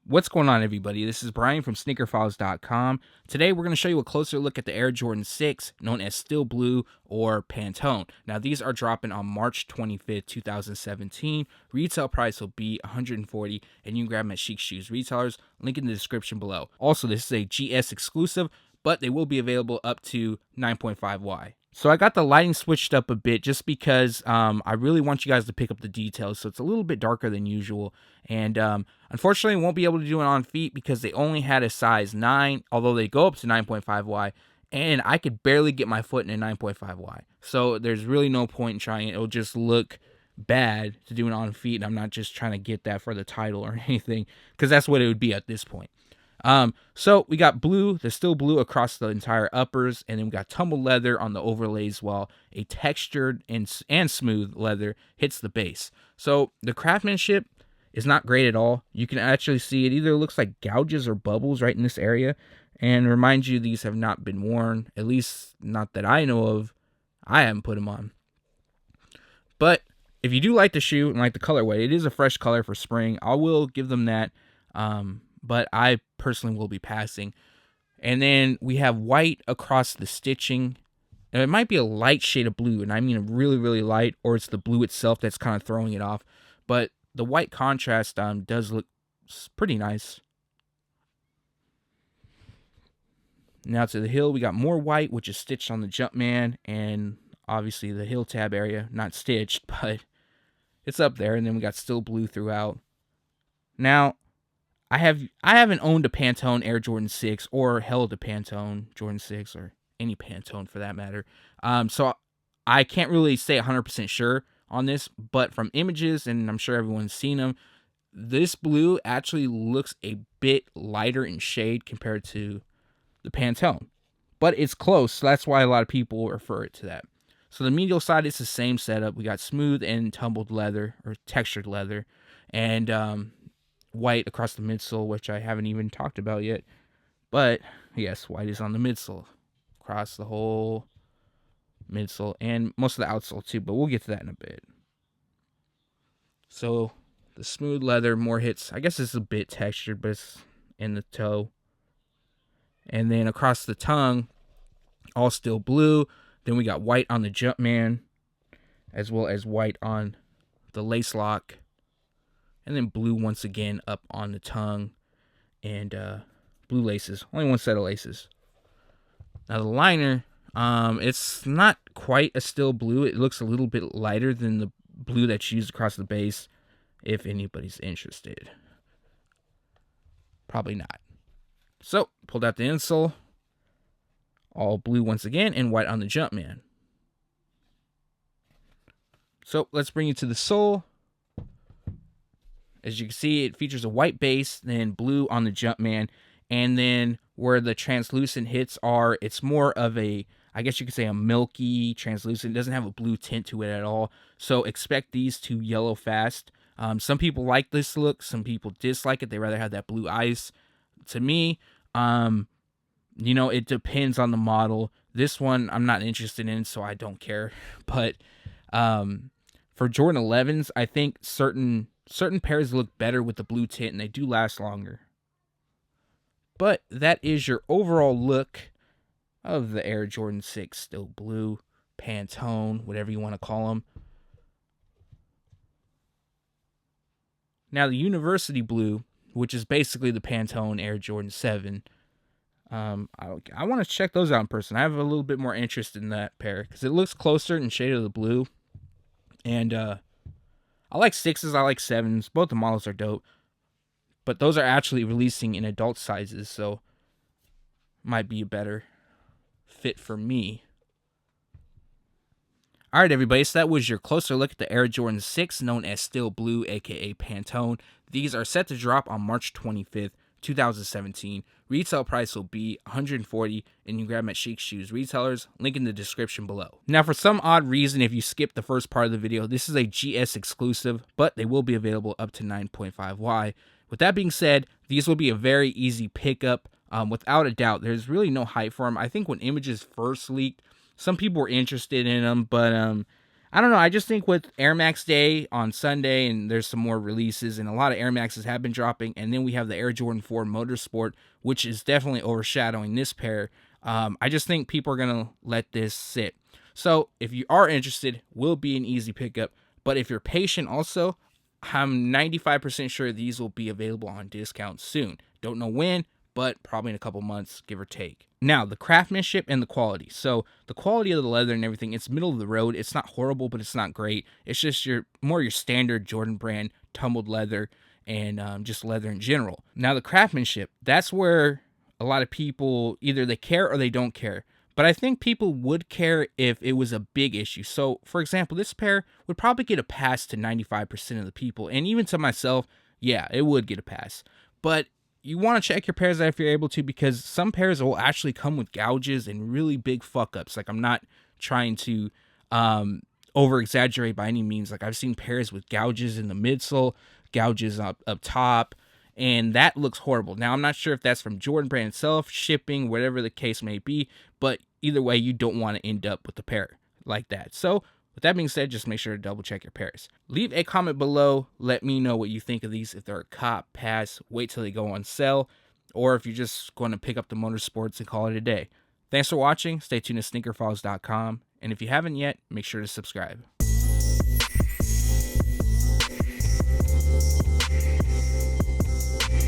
What's going on, everybody? This is Brian from SneakerFiles.com. Today, we're going to show you a closer look at the Air Jordan 6, known as Still Blue or Pantone. Now, these are dropping on March 25th, 2017. Retail price will be $140, and you can grab them at Chic Shoes retailers. Link in the description below. Also, this is a GS exclusive, but they will be available up to 9.5Y. So I got the lighting switched up a bit just because I really want you guys to pick up the details. So it's a little bit darker than usual. And unfortunately, won't be able to do it on feet because they only had a size 9, although they go up to 9.5Y. And I could barely get my foot in a 9.5Y. So there's really no point in trying it. It'll just look bad to do it on feet. And I'm not just trying to get that for the title or anything, because that's what it would be at this point. So we got blue, the Still Blue across the entire uppers, and then we got tumbled leather on the overlays, while a textured and smooth leather hits the base. So the craftsmanship is not great at all. You can actually see it either looks like gouges or bubbles right in this area, and remind you, these have not been worn, at least not that I know of. I haven't put them on. But if you do like the shoe and like the colorway, it is a fresh color for spring. I will give them that. But I personally will be passing. And then we have white across the stitching. Now, it might be a light shade of blue, and I mean a really, really light, or it's the blue itself that's kind of throwing it off. But the white contrast does look pretty nice. Now to the heel, we got more white, which is stitched on the Jumpman, and obviously the heel tab area, not stitched, but it's up there. And then we got Still Blue throughout. Now, I haven't owned a Pantone Air Jordan 6 or held a Pantone Jordan 6 or any Pantone for that matter. So I can't really say 100% sure on this, but from images, and I'm sure everyone's seen them, this blue actually looks a bit lighter in shade compared to the Pantone. But it's close, so that's why a lot of people refer it to that. So the medial side is the same setup. We got smooth and tumbled leather, or textured leather, and white across the midsole, which I haven't even talked about yet. But yes, white is on the midsole, across the whole midsole, and most of the outsole too, but we'll get to that in a bit. So the smooth leather, more hits. I guess it's a bit textured, but it's in the toe. And then across the tongue, all Still Blue. Then we got white on the Jumpman, as well as white on the lace lock. And then blue once again up on the tongue, and blue laces. Only one set of laces. Now the liner, it's not quite a Still Blue. It looks a little bit lighter than the blue that's used across the base, if anybody's interested. Probably not. So, pulled out the insole. All blue once again, and white on the Jumpman. So, let's bring you to the sole. As you can see, it features a white base, then blue on the Jumpman, and then where the translucent hits are, it's more of a, I guess you could say, a milky translucent. It doesn't have a blue tint to it at all, so expect these to yellow fast. Some people like this look, some people dislike it. They rather have that blue ice. To me, it depends on the model. This one I'm not interested in, so I don't care. But for Jordan 11s, I think certain pairs look better with the blue tint, and they do last longer. But that is your overall look of the Air Jordan 6 Still Blue, Pantone, whatever you want to call them. Now the University Blue, which is basically the Pantone Air Jordan 7, I want to check those out in person. I have a little bit more interest in that pair because it looks closer in shade of the blue. And I like 6s, I like 7s. Both the models are dope. But those are actually releasing in adult sizes, so might be a better fit for me. Alright, everybody, so that was your closer look at the Air Jordan 6, known as Still Blue, aka Pantone. These are set to drop on March 25th, 2017. Retail price will be $140, and you can grab them at Chic Shoes retailers. Link in the description below. Now, for some odd reason, if you skip the first part of the video, this is a GS exclusive, but they will be available up to 9.5Y. With that being said, these will be a very easy pickup. Without a doubt, there's really no hype for them. I think when images first leaked, some people were interested in them, but I don't know. I just think with Air Max Day on Sunday, and there's some more releases, and a lot of Air Maxes have been dropping, and then we have the Air Jordan 4 Motorsport, which is definitely overshadowing this pair. I just think people are gonna let this sit. So if you are interested, will be an easy pickup. But if you're patient, also, I'm 95% sure these will be available on discount soon. Don't know when, but probably in a couple months, give or take. Now, the craftsmanship and the quality. So, the quality of the leather and everything, it's middle of the road. It's not horrible, but it's not great. It's just your standard Jordan brand tumbled leather and just leather in general. Now, the craftsmanship, that's where a lot of people either they care or they don't care. But I think people would care if it was a big issue. So, for example, this pair would probably get a pass to 95% of the people. And even to myself, yeah, it would get a pass. But you want to check your pairs out if you're able to, because some pairs will actually come with gouges and really big fuck ups. Like, I'm not trying to over exaggerate by any means. Like, I've seen pairs with gouges in the midsole, gouges up top, and that looks horrible. Now, I'm not sure if that's from Jordan brand itself, shipping, whatever the case may be, but either way, you don't want to end up with a pair like that. So, with that being said, just make sure to double check your pairs. Leave a comment below. Let me know what you think of these. If they're a cop, pass, wait till they go on sale, or if you're just going to pick up the motorsports and call it a day. Thanks for watching. Stay tuned to SneakerFiles.com. And if you haven't yet, make sure to subscribe.